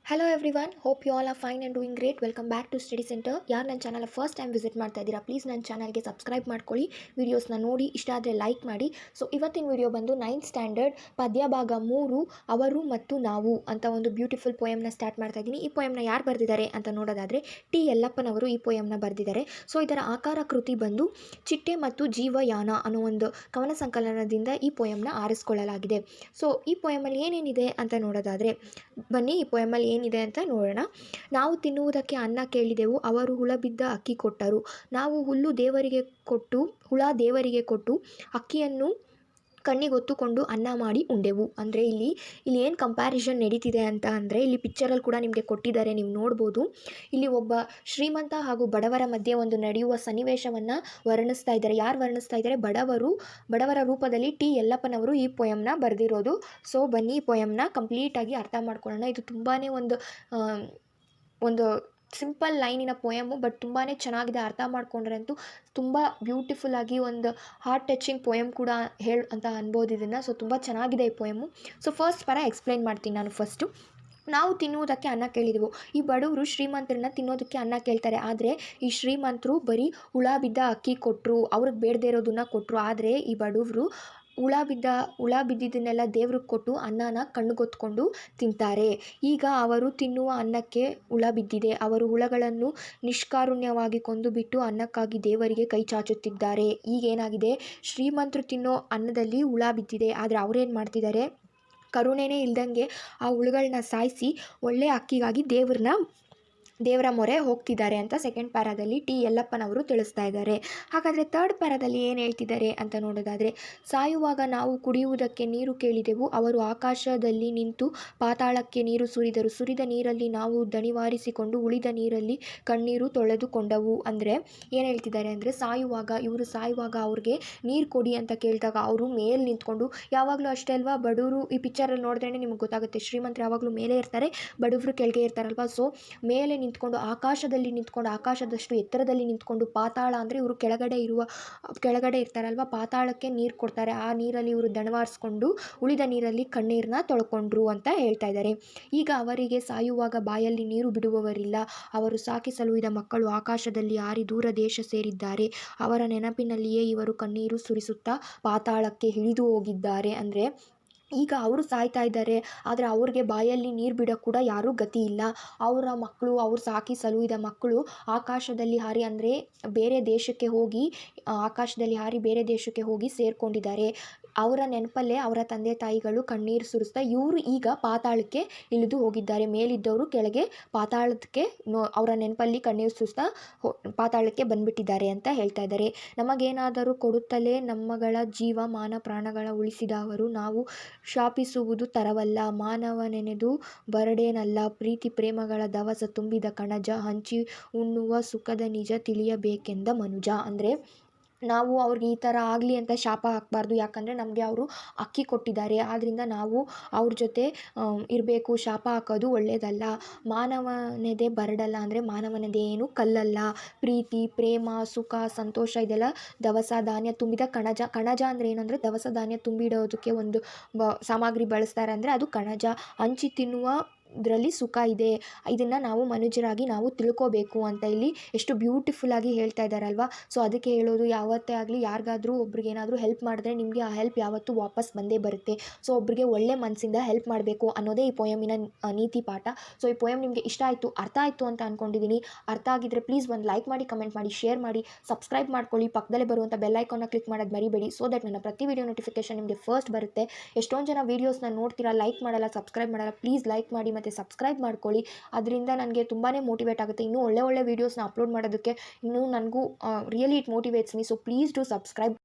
Hello everyone, hope you all are fine and doing great. Welcome back to study centre. ಯಾರು ನನ್ನ channel first time visit ಮಾಡ್ತಾ ಇದ್ದೀರಾ, please ನನ್ನ ಚಾನಲ್ಗೆ subscribe ಮಾಡ್ಕೊಳ್ಳಿ, ವೀಡಿಯೋಸ್ನ ನೋಡಿ ಇಷ್ಟ ಆದರೆ ಲೈಕ್ ಮಾಡಿ. ಸೊ ಇವತ್ತಿನ ವಿಡಿಯೋ ಬಂದು 9th ಸ್ಟ್ಯಾಂಡರ್ಡ್ ಪದ್ಯ ಭಾಗ 3 ಅವರು ಮತ್ತು ನಾವು ಅಂತ ಒಂದು ಬ್ಯೂಟಿಫುಲ್ ಪೋಯಮ್ನ ಸ್ಟಾರ್ಟ್ ಮಾಡ್ತಾ ಇದ್ದೀನಿ. ಈ ಪೋಯಮ್ನ ಯಾರು ಬರೆದಿದ್ದಾರೆ ಅಂತ ನೋಡೋದಾದರೆ ಟಿ ಯಲ್ಲಪ್ಪನವರು ಈ ಪೋಯಮ್ನ ಬರೆದಿದ್ದಾರೆ. ಸೊ ಇದರ ಆಕಾರ ಕೃತಿ ಬಂದು ಚಿಟ್ಟೆ ಮತ್ತು ಜೀವಯಾನ ಅನ್ನೋ ಒಂದು ಕವನ ಸಂಕಲನದಿಂದ ಈ ಪೋಯಮ್ನ ಆರಿಸ್ಕೊಳ್ಳಲಾಗಿದೆ. ಸೊ ಈ ಪೋಯಮಲ್ಲಿ ಏನೇನಿದೆ ಅಂತ ನೋಡೋದಾದರೆ ಬನ್ನಿ ಈ ಪೋಯಮಲ್ಲಿ ಏನಿದೆ ಅಂತ ನೋಡೋಣ. ನಾವು ತಿನ್ನುವುದಕ್ಕೆ ಅನ್ನ ಕೇಳಿದೆವು, ಅವರು ಹುಳ ಬಿದ್ದ ಅಕ್ಕಿ ಕೊಟ್ಟರು. ನಾವು ಹುಳ ದೇವರಿಗೆ ಕೊಟ್ಟು ಅಕ್ಕಿಯನ್ನು ಕಣ್ಣಿಗೊತ್ತುಕೊಂಡು ಅನ್ನ ಮಾಡಿ ಉಂಡೆವು. ಅಂದರೆ ಇಲ್ಲಿ ಏನು ಕಂಪ್ಯಾರಿಸನ್ ನಡೀತಿದೆ ಅಂತ ಅಂದರೆ, ಇಲ್ಲಿ ಪಿಕ್ಚರಲ್ಲಿ ಕೂಡ ನಿಮಗೆ ಕೊಟ್ಟಿದ್ದಾರೆ, ನೀವು ನೋಡ್ಬೋದು. ಇಲ್ಲಿ ಒಬ್ಬ ಶ್ರೀಮಂತ ಹಾಗೂ ಬಡವರ ಮಧ್ಯೆ ಒಂದು ನಡೆಯುವ ಸನ್ನಿವೇಶವನ್ನು ವರ್ಣಿಸ್ತಾ ಇದ್ದಾರೆ. ಯಾರು ವರ್ಣಿಸ್ತಾ ಇದ್ದಾರೆ? ಬಡವರ ರೂಪದಲ್ಲಿ ಟಿ ಯಲ್ಲಪ್ಪನವರು ಈ ಪೋಯಮ್ನ ಬರೆದಿರೋದು. ಸೊ ಬನ್ನಿ ಈ ಪೋಯಮ್ನ ಕಂಪ್ಲೀಟಾಗಿ ಅರ್ಥ ಮಾಡ್ಕೊಳ್ಳೋಣ. ಇದು ತುಂಬಾ ಒಂದು ಸಿಂಪಲ್ ಲೈನಿನ ಪೋಯಮು, ಬಟ್ ತುಂಬಾ ಚೆನ್ನಾಗಿದೆ. ಅರ್ಥ ಮಾಡ್ಕೊಂಡ್ರೆ ಅಂತೂ ತುಂಬ ಬ್ಯೂಟಿಫುಲ್ಲಾಗಿ ಒಂದು ಹಾರ್ಟ್ ಟಚಿಂಗ್ ಪೋಯಮ್ ಕೂಡ ಅಂತ ಅನ್ಬೋದು ಇದನ್ನು. ಸೊ ತುಂಬ ಚೆನ್ನಾಗಿದೆ ಈ ಪೋಯಮು. ಸೊ ಫಸ್ಟ್ ಪರ ಎಕ್ಸ್ಪ್ಲೈನ್ ಮಾಡ್ತೀನಿ ನಾನು. ಫಸ್ಟು, ನಾವು ತಿನ್ನುವುದಕ್ಕೆ ಅನ್ನ ಕೇಳಿದೆವು. ಈ ಬಡವರು ಶ್ರೀಮಂತರನ್ನ ತಿನ್ನೋದಕ್ಕೆ ಅನ್ನ ಕೇಳ್ತಾರೆ. ಆದರೆ ಈ ಶ್ರೀಮಂತರು ಬರೀ ಹುಳ ಬಿದ್ದ ಅಕ್ಕಿ ಕೊಟ್ಟರು, ಅವ್ರಿಗೆ ಬೇಡದೇ ಇರೋದನ್ನ ಕೊಟ್ಟರು. ಆದರೆ ಈ ಬಡವರು ಹುಳ ಬಿದ್ದಿದ್ದನ್ನೆಲ್ಲ ದೇವ್ರಿಗೆ ಕೊಟ್ಟು ಅನ್ನನ ಕಣ್ಣಿಗೊತ್ಕೊಂಡು ತಿಂತಾರೆ. ಈಗ ಅವರು ತಿನ್ನುವ ಅನ್ನಕ್ಕೆ ಹುಳ ಬಿದ್ದಿದೆ. ಅವರು ಹುಳಗಳನ್ನು ನಿಷ್ಕಾರುಣ್ಯವಾಗಿ ಕೊಂದುಬಿಟ್ಟು ಅನ್ನಕ್ಕಾಗಿ ದೇವರಿಗೆ ಕೈ ಚಾಚುತ್ತಿದ್ದಾರೆ. ಈಗೇನಾಗಿದೆ, ಶ್ರೀಮಂತರು ತಿನ್ನೋ ಅನ್ನದಲ್ಲಿ ಹುಳ ಬಿದ್ದಿದೆ, ಆದರೆ ಅವರೇನು ಮಾಡ್ತಿದ್ದಾರೆ, ಕರುಣೆನೇ ಇಲ್ದಂಗೆ ಆ ಹುಳುಗಳನ್ನ ಸಾಯಿಸಿ ಒಳ್ಳೆಯ ಅಕ್ಕಿಗಾಗಿ ದೇವರ ಮೊರೆ ಹೋಗ್ತಿದ್ದಾರೆ ಅಂತ ಸೆಕೆಂಡ್ ಪ್ಯಾರಾದಲ್ಲಿ ಟಿ ಯಲ್ಲಪ್ಪನವರು ತಿಳಿಸ್ತಾ ಇದ್ದಾರೆ. ಹಾಗಾದರೆ ಥರ್ಡ್ ಪ್ಯಾರಾದಲ್ಲಿ ಏನು ಹೇಳ್ತಿದ್ದಾರೆ ಅಂತ ನೋಡೋದಾದರೆ, ಸಾಯುವಾಗ ನಾವು ಕುಡಿಯುವುದಕ್ಕೆ ನೀರು ಕೇಳಿದೆವು, ಅವರು ಆಕಾಶದಲ್ಲಿ ನಿಂತು ಪಾತಾಳಕ್ಕೆ ನೀರು ಸುರಿದ ನೀರಲ್ಲಿ ನಾವು ದಣಿವಾರಿಸಿಕೊಂಡು ಉಳಿದ ನೀರಲ್ಲಿ ಕಣ್ಣೀರು ತೊಳೆದುಕೊಂಡವು. ಅಂದರೆ ಏನು ಹೇಳ್ತಿದ್ದಾರೆ ಅಂದರೆ, ಇವರು ಸಾಯುವಾಗ ಅವ್ರಿಗೆ ನೀರು ಕೊಡಿ ಅಂತ ಕೇಳಿದಾಗ ಅವರು ಮೇಲೆ ನಿಂತ್ಕೊಂಡು, ಯಾವಾಗಲೂ ಅಷ್ಟೇ ಅಲ್ವಾ ಬಡವರು, ಈ ಪಿಕ್ಚರಲ್ಲಿ ನೋಡಿದ್ರೇ ನಿಮಗೆ ಗೊತ್ತಾಗುತ್ತೆ, ಶ್ರೀಮಂತರು ಯಾವಾಗಲೂ ಮೇಲೆ ಇರ್ತಾರೆ, ಬಡವರು ಕೆಳಗೆ ಇರ್ತಾರಲ್ವ. ಸೊ ಮೇಲೆ ನಿಂತ್ಕೊಂಡು ಆಕಾಶದಷ್ಟು ಎತ್ತರದಲ್ಲಿ ನಿಂತ್ಕೊಂಡು, ಪಾತಾಳ ಅಂದರೆ ಇವರು ಕೆಳಗಡೆ ಇರ್ತಾರಲ್ವ, ಪಾತಾಳಕ್ಕೆ ನೀರು ಕೊಡ್ತಾರೆ. ಆ ನೀರಲ್ಲಿ ಇವರು ದಣವಾರಿಸ್ಕೊಂಡು ಉಳಿದ ನೀರಲ್ಲಿ ಕಣ್ಣೀರನ್ನ ತೊಳ್ಕೊಂಡ್ರು ಅಂತ ಹೇಳ್ತಾ ಇದ್ದಾರೆ. ಈಗ ಅವರಿಗೆ ಸಾಯುವಾಗ ಬಾಯಲ್ಲಿ ನೀರು ಬಿಡುವವರಿಲ್ಲ. ಅವರು ಸಾಕಿ ಸಲುಹಿದ ಮಕ್ಕಳು ಆಕಾಶದಲ್ಲಿ ಹಾರಿ ದೂರ ದೇಶ ಸೇರಿದ್ದಾರೆ. ಅವರ ನೆನಪಿನಲ್ಲಿಯೇ ಇವರು ಕಣ್ಣೀರು ಸುರಿಸುತ್ತಾ ಪಾತಾಳಕ್ಕೆ ಇಳಿದು ಹೋಗಿದ್ದಾರೆ. ಅಂದರೆ ಈಗ ಅವರು ಸಾಯ್ತಾ ಇದ್ದಾರೆ, ಆದರೆ ಅವ್ರಿಗೆ ಬಾಯಲ್ಲಿ ನೀರು ಬಿಡೋಕ್ಕೆ ಕೂಡ ಯಾರೂ ಗತಿ ಇಲ್ಲ. ಅವರ ಮಕ್ಕಳು, ಅವ್ರು ಸಾಕಿ ಸಲುಹಿದ ಮಕ್ಕಳು ಆಕಾಶದಲ್ಲಿ ಹಾರಿ, ಅಂದರೆ ಆಕಾಶದಲ್ಲಿ ಬೇರೆ ದೇಶಕ್ಕೆ ಹೋಗಿ ಸೇರಿಕೊಂಡಿದ್ದಾರೆ. ಅವರ ನೆನಪಲ್ಲೇ ಅವರ ತಂದೆ ತಾಯಿಗಳು ಕಣ್ಣೀರು ಸುರಿಸ್ತಾ ಇವರು ಈಗ ಪಾತಾಳಕ್ಕೆ ಇಳಿದು ಹೋಗಿದ್ದಾರೆ. ಮೇಲಿದ್ದವರು ಕೆಳಗೆ ಪಾತಾಳಕ್ಕೆ ಅವರ ನೆನಪಲ್ಲಿ ಕಣ್ಣೀರು ಸುರಿಸ್ತಾ ಪಾತಾಳಕ್ಕೆ ಬಂದುಬಿಟ್ಟಿದ್ದಾರೆ ಅಂತ ಹೇಳ್ತಾ ಇದ್ದಾರೆ. ನಮಗೇನಾದರೂ ಕೊಡುತ್ತಲೇ ನಮ್ಮಗಳ ಜೀವ ಮಾನ ಪ್ರಾಣಗಳ ಉಳಿಸಿದವರು, ನಾವು ಶಾಪಿಸುವುದು ತರವಲ್ಲ, ಮಾನವನೆನೆದು ಬರಡೇನಲ್ಲ, ಪ್ರೀತಿ ಪ್ರೇಮಗಳ ದವಸ ತುಂಬಿದ ಕಣಜ, ಹಂಚಿ ಉಣ್ಣುವ ಸುಖದ ನಿಜ ತಿಳಿಯಬೇಕೆಂದ ಮನುಜ. ಅಂದರೆ ನಾವು ಅವ್ರಿಗೆ ಈ ಥರ ಆಗಲಿ ಅಂತ ಶಾಪ ಹಾಕಬಾರ್ದು. ಯಾಕಂದರೆ ನಮಗೆ ಅವರು ಅಕ್ಕಿ ಕೊಟ್ಟಿದ್ದಾರೆ, ಆದ್ದರಿಂದ ನಾವು ಅವ್ರ ಜೊತೆ ಇರಬೇಕು. ಶಾಪ ಹಾಕೋದು ಒಳ್ಳೆಯದಲ್ಲ. ಮಾನವನೆದೆ ಬರಡಲ್ಲ, ಅಂದರೆ ಮಾನವನೆದೆ ಏನು ಕಲ್ಲಲ್ಲ. ಪ್ರೀತಿ ಪ್ರೇಮ ಸುಖ ಸಂತೋಷ ಇದೆಲ್ಲ ದವಸ ಧಾನ್ಯ ತುಂಬಿದ ಕಣಜ ಅಂದರೆ ಏನಂದರೆ, ದವಸ ಧಾನ್ಯ ತುಂಬಿಡೋದಕ್ಕೆ ಒಂದು ಸಾಮಗ್ರಿ ಬಳಸ್ತಾರೆ, ಅಂದರೆ ಅದು ಕಣಜ. ಹಂಚಿ ತಿನ್ನುವ ಇದರಲ್ಲಿ ಸುಖ ಇದೆ. ಇದನ್ನು ನಾವು ಮನುಜರಾಗಿ ನಾವು ತಿಳ್ಕೋಬೇಕು ಅಂತ ಇಲ್ಲಿ ಎಷ್ಟು ಬ್ಯೂಟಿಫುಲ್ಲಾಗಿ ಹೇಳ್ತಾ ಇದ್ದಾರಲ್ವ. ಸೊ ಅದಕ್ಕೆ ಹೇಳೋದು, ಯಾವತ್ತೇ ಆಗಲಿ ಯಾರಿಗಾದ್ರೂ ಒಬ್ರಿಗೆ ಏನಾದರೂ ಹೆಲ್ಪ್ ಮಾಡಿದ್ರೆ ನಿಮಗೆ ಆ ಹೆಲ್ಪ್ ಯಾವತ್ತೂ ವಾಪಸ್ ಬಂದೇ ಬರುತ್ತೆ. ಸೊ ಒಬ್ಬರಿಗೆ ಒಳ್ಳೆ ಮನಸ್ಸಿಂದ ಹೆಲ್ಪ್ ಮಾಡಬೇಕು ಅನ್ನೋದೇ ಈ ಪೋಯಮಿನ ನೀತಿ ಪಾಠ. ಸೊ ಈ ಪೋಯಮ್ ನಿಮಗೆ ಇಷ್ಟ ಆಯಿತು, ಅರ್ಥ ಆಯಿತು ಅಂತ ಅಂದ್ಕೊಂಡಿದ್ದೀನಿ. ಅರ್ಥ ಆಗಿದ್ದರೆ ಪ್ಲೀಸ್ ಒಂದು ಲೈಕ್ ಮಾಡಿ, ಕಮೆಂಟ್ ಮಾಡಿ, ಶೇರ್ ಮಾಡಿ, ಸಬ್ಸ್ಕ್ರೈಬ್ ಮಾಡ್ಕೊಳ್ಳಿ. ಪಕ್ಕದಲ್ಲೇ ಬರುವಂಥ ಬೆಲ್ ಐಕಾನ್ನ ಕ್ಲಿಕ್ ಮಾಡೋದು ಮರಿಬೇಡಿ. ಸೊ ದಟ್ ನನ್ನ ಪ್ರತಿ ವಿಡಿಯೋ ನೋಟಿಫಿಕೇಶನ್ ನಿಮಗೆ ಫಸ್ಟ್ ಬರುತ್ತೆ. ಎಷ್ಟೊಂದು ಜನ ವೀಡಿಯೋಸ್ನ ನೋಡ್ತೀರಾ, ಲೈಕ್ ಮಾಡಲ್ಲ, ಸಬ್ಸ್ಕ್ರೈಬ್ ಮಾಡಲ್ಲ. ಪ್ಲೀಸ್ ಲೈಕ್ ಮಾಡಿ ಮತ್ತು ಸಬ್ಸ್ಕ್ರೈಬ್ ಮಾಡ್ಕೊಳ್ಳಿ. ಅದರಿಂದ ನನಗೆ ತುಂಬಾ ಮೋಟಿವೇಟ್ ಆಗುತ್ತೆ ಇನ್ನೂ ಒಳ್ಳೆ ವೀಡಿಯೋಸ್ನ ಅಪ್ಲೋಡ್ ಮಾಡೋದಕ್ಕೆ. ಇನ್ನೂ ನನಗೂ really it motivates me. So please do subscribe.